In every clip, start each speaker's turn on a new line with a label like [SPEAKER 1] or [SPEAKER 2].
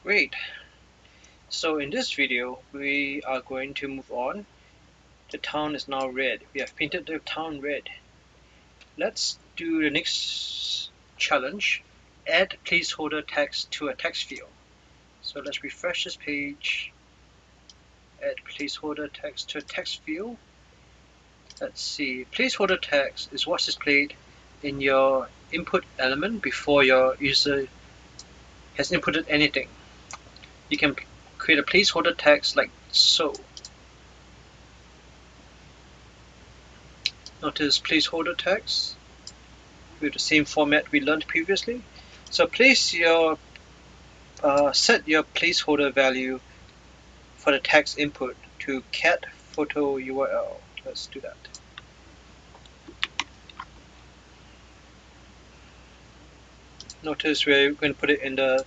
[SPEAKER 1] Great. So in this video, we are going to move on. The town is now red. We have painted the town red. Let's do the next challenge. Add placeholder text to a text field. So let's refresh this page. Add placeholder text to a text field. Let's see. Placeholder text is what's displayed in your input element before your user has inputted anything. You can create a placeholder text like so. Notice placeholder text with the same format we learned previously. So place your set your placeholder value for the text input to cat photo URL. Let's do that. Notice we're going to put it in the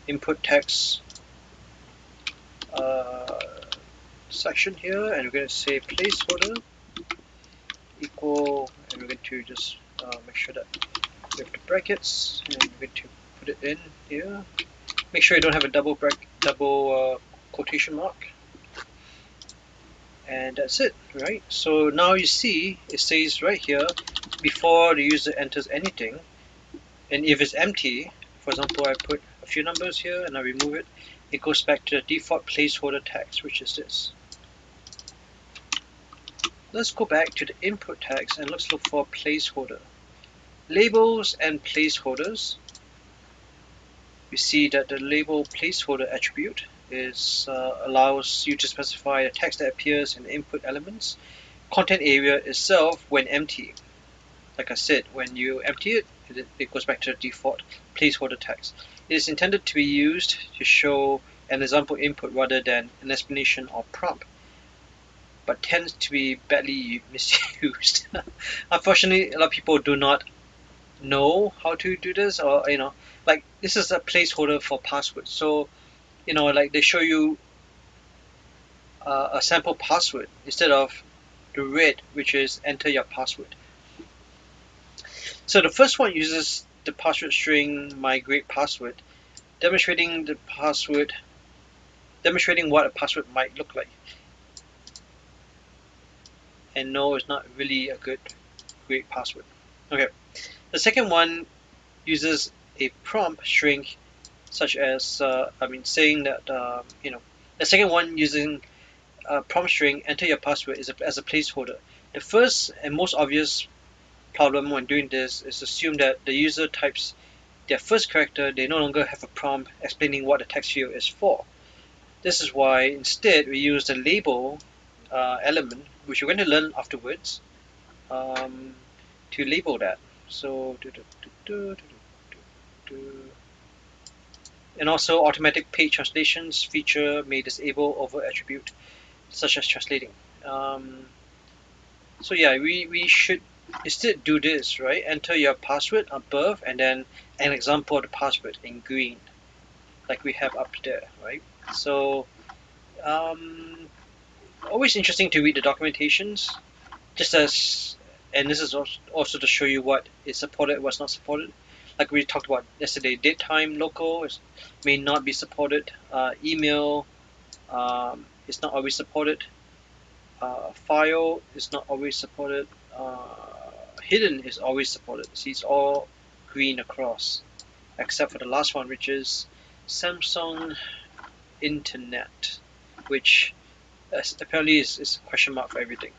[SPEAKER 1] input text section here, and we're going to say placeholder equal, and we're going to just make sure that we have the brackets, and we're going to put it in here. Make sure you don't have a double quotation mark. And that's it, right? So now you see it says right here before the user enters anything, and if it's empty, for example, I put a few numbers here and I remove it, it goes back to the default placeholder text, which is this. Let's go back to the input text and let's look for placeholder. Labels and placeholders. We see that the label placeholder attribute allows you to specify the text that appears in the input elements content area itself when empty. Like I said, when you empty it, it goes back to the default placeholder text. It is intended to be used to show an example input rather than an explanation or prompt, but tends to be badly misused. Unfortunately, a lot of people do not know how to do this, or like this is a placeholder for password. So like they show you a sample password instead of the red, which is enter your password. So the first one uses the password string migrate password, demonstrating what a password might look like. And no, it's not really a great password. Okay. The second one uses a prompt string, such as saying that the second one using a prompt string enter your password as a placeholder. The first and most obvious problem when doing this is assume that the user types their first character, they no longer have a prompt explaining what the text field is for. This is why instead we use the label element, which we're going to learn afterwards, to label that. So and also automatic page translations feature may disable over attribute such as translating. So yeah, we should instead do this, right? Enter your password above and then an example of the password in green, like we have up there, right? So always interesting to read the documentations, and this is also to show you what is supported, what's not supported. Like we talked about yesterday, date time local may not be supported. Email is not always supported. File is not always supported. Hidden is always supported. See, it's all green across, except for the last one, which is Samsung Internet, which apparently is a question mark for everything.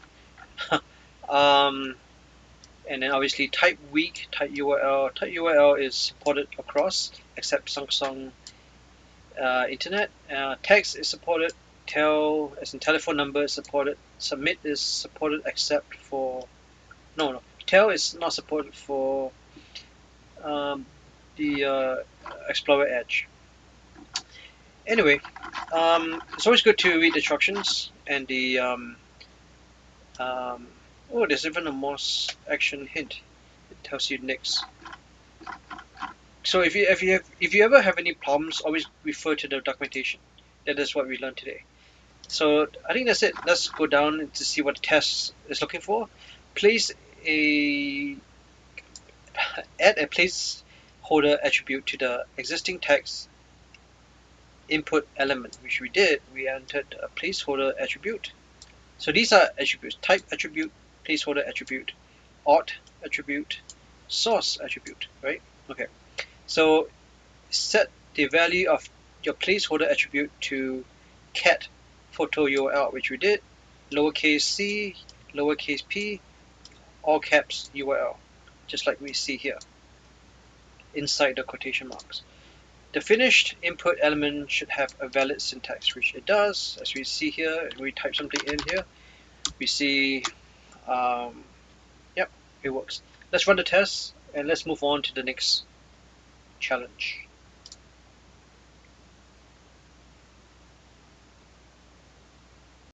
[SPEAKER 1] And then obviously type weak, type URL. Type URL is supported across except Samsung Internet. Text is supported. Tel as in telephone number is supported. Submit is supported except for Tel is not supported for the Explorer Edge. Anyway, it's always good to read the instructions and the oh, there's even a more action hint. It tells you next. So if you ever have any problems, always refer to the documentation. That is what we learned today. So I think that's it. Let's go down to see what the test is looking for. Add a placeholder attribute to the existing text input element, which we did, we entered a placeholder attribute. So these are attributes: type attribute, placeholder attribute, auth attribute, source attribute, right? Okay, so set the value of your placeholder attribute to cat photo URL, which we did, lowercase c, lowercase p, all caps URL, just like we see here inside the quotation marks. The finished input element should have a valid syntax, which it does. As we see here, we type something in here, we see, yep, it works. Let's run the test and let's move on to the next challenge.